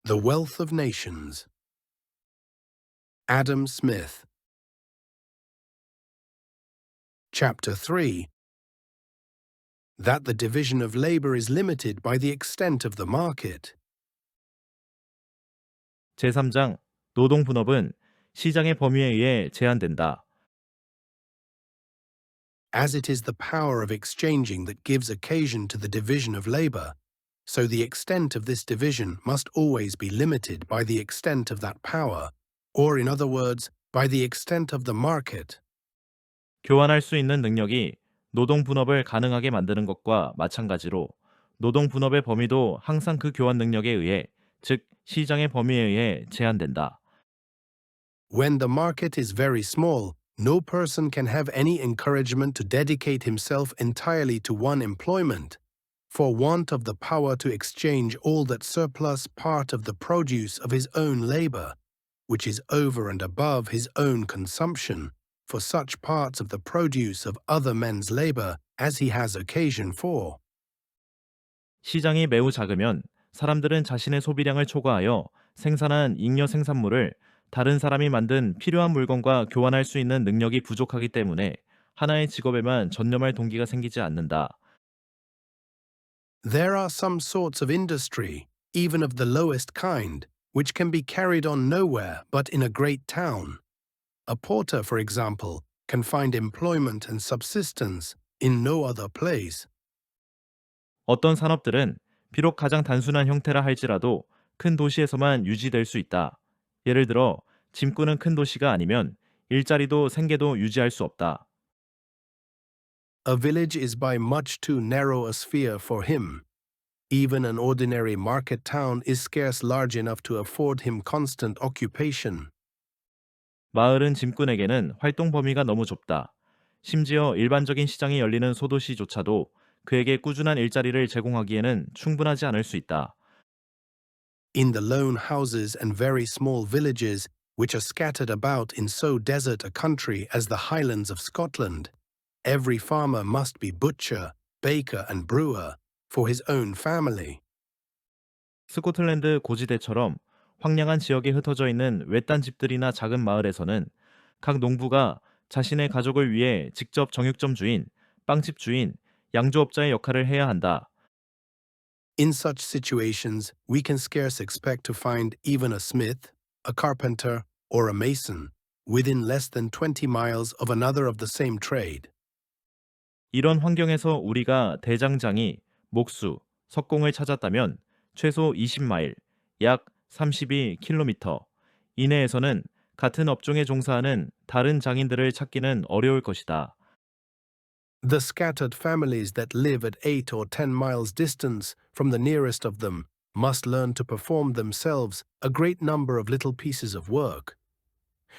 The Wealth of Nations. Adam Smith. Chapter 3. That the division of labor is limited by the extent of the market. 제3장 노동 분업은 시장의 범위에 의해 제한된다. As it is the power of exchanging that gives occasion to the division of labor, so the extent of this division must always be limited by the extent of that power, or in other words, by the extent of the market. 교환할 수 있는 능력이 노동 분업을 가능하게 만드는 것과 마찬가지로 노동 분업의 범위도 항상 그 교환 능력에 의해, 즉 시장의 범위에 의해 제한된다. When the market is very small, no person can have any encouragement to dedicate himself entirely to one employment, for want of the power to exchange all that surplus part of the produce of his own labor, which is over and above his own consumption, for such parts of the produce of other men's labor as he has occasion for. 시장이 매우 작으면 사람들은 자신의 소비량을 초과하여 생산한 잉여 생산물을 다른 사람이 만든 필요한 물건과 교환할 수 있는 능력이 부족하기 때문에 하나의 직업에만 전념할 동기가 생기지 않는다. There are some sorts of industry, even of the lowest kind, which can be carried on nowhere but in a great town. A porter, for example, can find employment and subsistence in no other place. 어떤 산업들은 비록 가장 단순한 형태라 할지라도 큰 도시에서만 유지될 수 있다. 예를 들어 짐꾼은 큰 도시가 아니면 일자리도 생계도 유지할 수 없다. A village is by much too narrow a sphere for him. Even an ordinary market town is scarce large enough to afford him constant occupation. 마을은 짐꾼에게는 활동 범위가 너무 좁다. 심지어 일반적인 시장이 열리는 소도시조차도 그에게 꾸준한 일자리를 제공하기에는 충분하지 않을 수 있다. In the lone houses and very small villages, which are scattered about in so desert a country as the Highlands of Scotland, every farmer must be butcher, baker and brewer for his own family. 스코틀랜드 고지대처럼 황량한 지역에 흩어져 있는 외딴 집들이나 작은 마을에서는 각 농부가 자신의 가족을 위해 직접 정육점 주인, 빵집 주인, 양조업자의 역할을 해야 한다. In such situations, we can scarce expect to find even a smith, a carpenter, or a mason within less than 20 miles of another of the same trade. 이런 환경에서 우리가 대장장이, 목수, 석공을 찾았다면 최소 20마일, 약 32km 이내에서는 같은 업종에 종사하는 다른 장인들을 찾기는 어려울 것이다. The scattered families that live at 8 or 10 miles distance from the nearest of them must learn to perform themselves a great number of little pieces of work,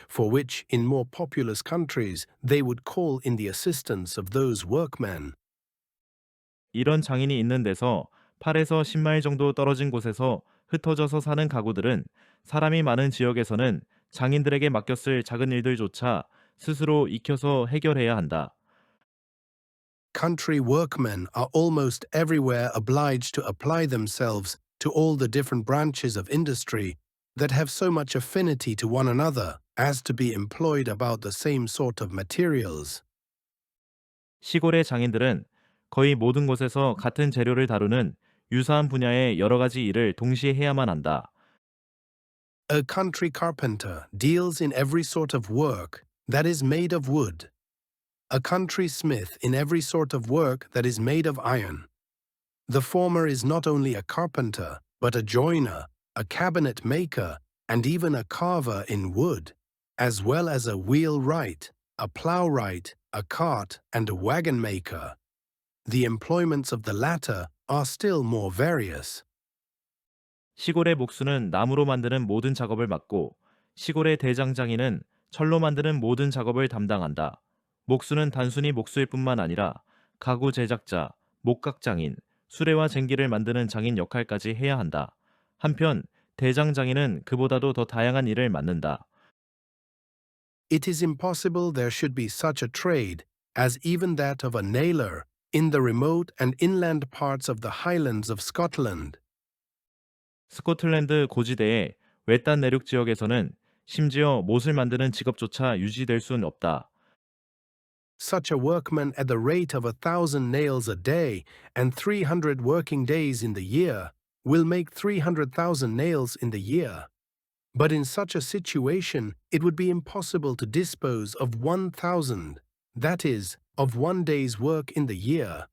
for which in more populous countries they would call in the assistance of those workmen. 이런 장인이 있는 데서 8에서 10마일 정도 떨어진 곳에서 흩어져서 사는 가구들은 사람이 많은 지역에서는 장인들에게 맡겼을 작은 일들조차 스스로 익혀서 해결해야 한다. Country workmen are almost everywhere obliged to apply themselves to all the different branches of industry that have so much affinity to one another as to be employed about the same sort of materials. 시골의 장인들은 거의 모든 곳에서 같은 재료를 다루는 유사한 분야의 여러 가지 일을 동시에 해야만 한다. A country carpenter deals in every sort of work that is made of wood. A country smith in every sort of work that is made of iron. The former is not only a carpenter, but a joiner, a cabinet maker, and even a carver in wood, as well as a wheelwright, a plowwright, a cart, and a wagon maker. The employments of the latter are still more various. 시골의 목수는 나무로 만드는 모든 작업을 맡고 시골의 대장장이는 철로 만드는 모든 작업을 담당한다. 목수는 단순히 목수일 뿐만 아니라 가구 제작자, 목각장인, 수레와 쟁기를 만드는 장인 역할까지 해야 한다. 한편 대장장이는 그보다도 더 다양한 일을 맡는다. It is impossible there should be such a trade as even that of a nailer in the remote and inland parts of the Highlands of Scotland. 스코틀랜드 고지대의 외딴 내륙 지역에서는 심지어 못을 만드는 직업조차 유지될 수는 없다. Such a workman at the rate of 1,000 nails a day and 300 working days in the year will make 300,000 nails in the year. But in such a situation, it would be impossible to dispose of 1,000, that is, of one day's work in the year.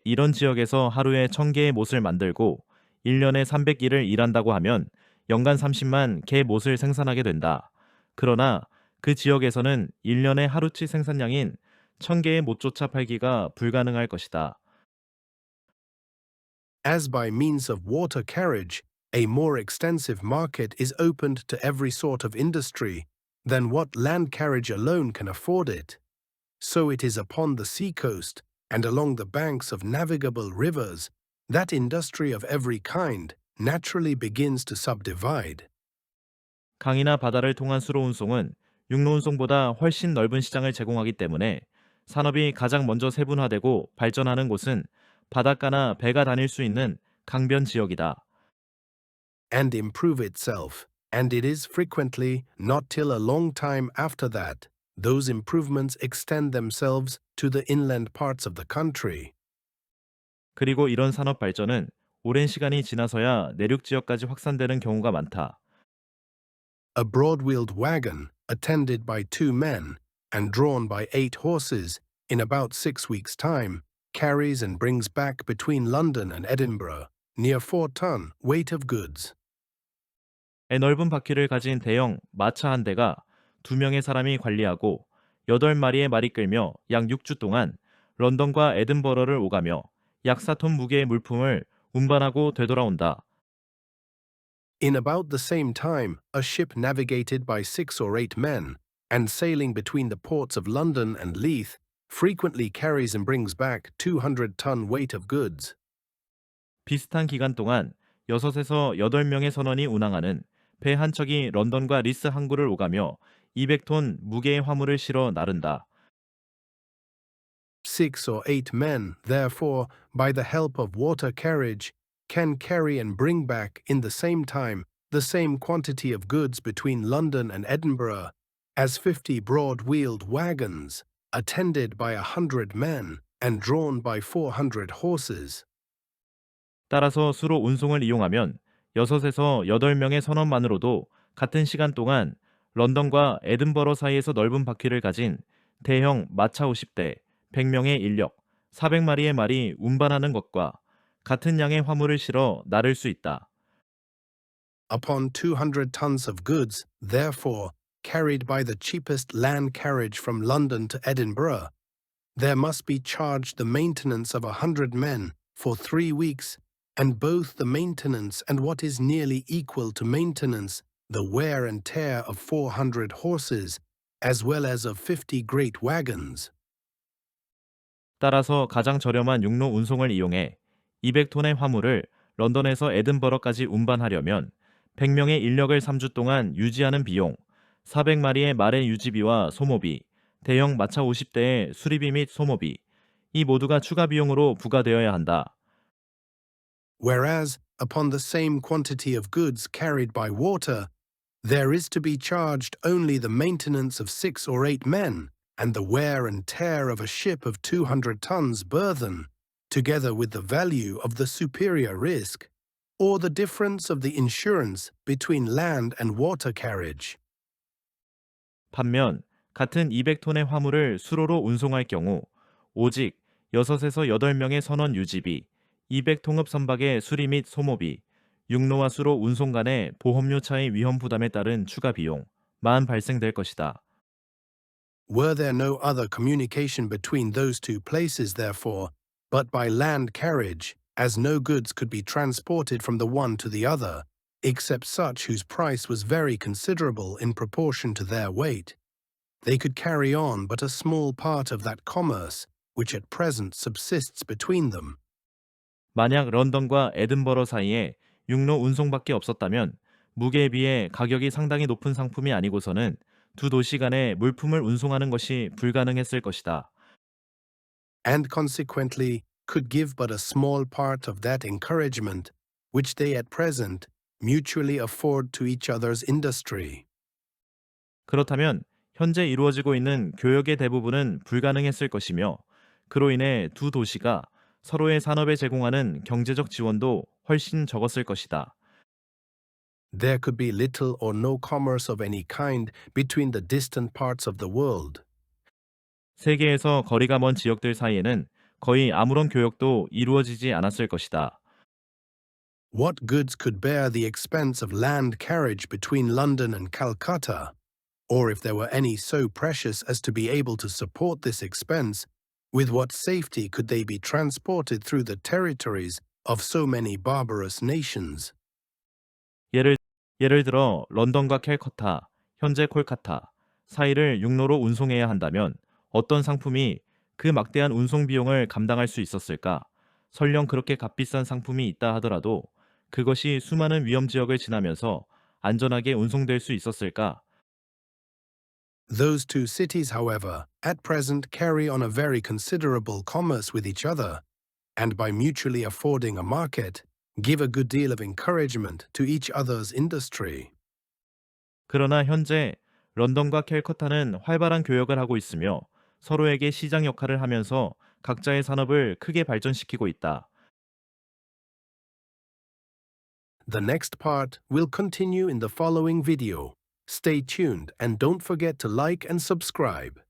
이런 지역에서 하루에 1000개의 못을 만들고 1년에 300일을 일한다고 하면 연간 30만 개 못을 생산하게 된다. 그러나 그 지역에서는 1년의 하루치 생산량인 1000개의 못조차 팔기가 불가능할 것이다. As by means of water carriage, a more extensive market is opened to every sort of industry than what land carriage alone can afford it. So it is upon the seacoast and along the banks of navigable rivers that industry of every kind naturally begins to subdivide. 강이나 바다를 통한 수로 운송은 육로 운송보다 훨씬 넓은 시장을 제공하기 때문에 산업이 가장 먼저 세분화되고 발전하는 곳은 바닷가나 배가 다닐 수 있는 강변 지역이다. And improve itself, and it is frequently not till a long time after that those improvements extend themselves to the inland parts of the country. 그리고 이런 산업 발전은 오랜 시간이 지나서야 내륙 지역까지 확산되는 경우가 많다. A broad-wheeled wagon, attended by 2 men and drawn by 8 horses, in about 6 weeks' time, carries and brings back between London and Edinburgh near 4 ton weight of goods. 넓은 바퀴를 가진 대형 마차 한 대가 2명의 사람이 관리하고 8마리의 말이 끌며 약 6주 동안 런던과 에든버러를 오가며 약 4톤 무게의 물품을 운반하고 되돌아온다. In about the same time, a ship navigated by 6 or 8 men and sailing between the ports of London and Leith frequently carries and brings back 200 ton weight of goods. 비슷한 기간 동안 6에서 8명의 선원이 운항하는 배 한 척이 런던과 리스 항구를 오가며 200톤 무게의 화물을 실어 나른다. 6 or 8 men, therefore, by the help of water carriage, can carry and bring back in the same time the same quantity of goods between London and Edinburgh as 50 broad-wheeled wagons, attended by 100 men and drawn by 400 horses. 따라서 수로 운송을 이용하면 6에서 8명의 선원만으로도 같은 시간 동안 런던과 에든버러 사이에서 넓은 바퀴를 가진 대형 마차 50대, 100명의 인력, 400마리의 말이 운반하는 것과 같은 양의 화물을 실어 나를 수 있다. Upon 200 tons of goods, therefore, carried by the cheapest land carriage from London to Edinburgh, there must be charged the maintenance of 100 men for 3 weeks, and both the maintenance and what is nearly equal to maintenance, the wear and tear of 400 horses, as well as of 50 great wagons. 따라서 가장 저렴한 육로 운송을 이용해 200톤의 화물을 런던에서 에든버러까지 운반하려면 100명의 인력을 3주 동안 유지하는 비용, 400마리의 말의 유지비와 소모비, 대형 마차 50대의 수리비 및 소모비, 이 모두가 추가 비용으로 부과되어야 한다. Whereas, upon the same quantity of goods carried by water, there is to be charged only the maintenance of 6 or 8 men, and the wear and tear of a ship of 200 tons burthen, together with the value of the superior risk, or the difference of the insurance between land and water carriage. 반면 같은 200톤의 화물을 수로로 운송할 경우 오직 6에서 8명의 선원 유지비, 200통읍 선박의 수리 및 소모비, 육로와 수로 운송 간의 보험료 차의 위험 부담에 따른 추가 비용만 발생될 것이다. Were there no other communication between those 2 places, therefore, but by land carriage, as no goods could be transported from the one to the other, except such whose price was very considerable in proportion to their weight, they could carry on but a small part of that commerce which at present subsists between them. 만약 런던과 에든버러 사이에 육로 운송밖에 없었다면 무게에 비해 가격이 상당히 높은 상품이 아니고서는 두 도시 간에 물품을 운송하는 것이 불가능했을 것이다. And consequently could give but a small part of that encouragement, which they at present mutually afford to each other's industry. 그렇다면 현재 이루어지고 있는 교역의 대부분은 불가능했을 것이며 그로 인해 두 도시가 서로의 산업에 제공하는 경제적 지원도 훨씬 적었을 것이다. There could be little or no commerce of any kind between the distant parts of the world. 세계에서 거리가 먼 지역들 사이에는 거의 아무런 교역도 이루어지지 않았을 것이다. What goods could bear the expense of land carriage between London and Calcutta? Or if there were any so precious as to be able to support this expense, with what safety could they be transported through the territories of so many barbarous nations? 예를, 예를 들어 런던과 캘커타, 현재 콜카타 사이를 육로로 운송해야 한다면 어떤 상품이 그 막대한 운송 비용을 감당할 수 있었을까? 설령 그렇게 값비싼 상품이 있다 하더라도 그것이 수많은 위험 지역을 지나면서 안전하게 운송될 수 있었을까? Those two cities, however, at present carry on a very considerable commerce with each other, and by mutually affording a market, give a good deal of encouragement to each other's industry. 그러나 현재 런던과 캘커타는 활발한 교역을 하고 있으며 서로에게 시장 역할을 하면서 각자의 산업을 크게 발전시키고 있다. The next part will continue in the following video. Stay tuned and don't forget to like and subscribe.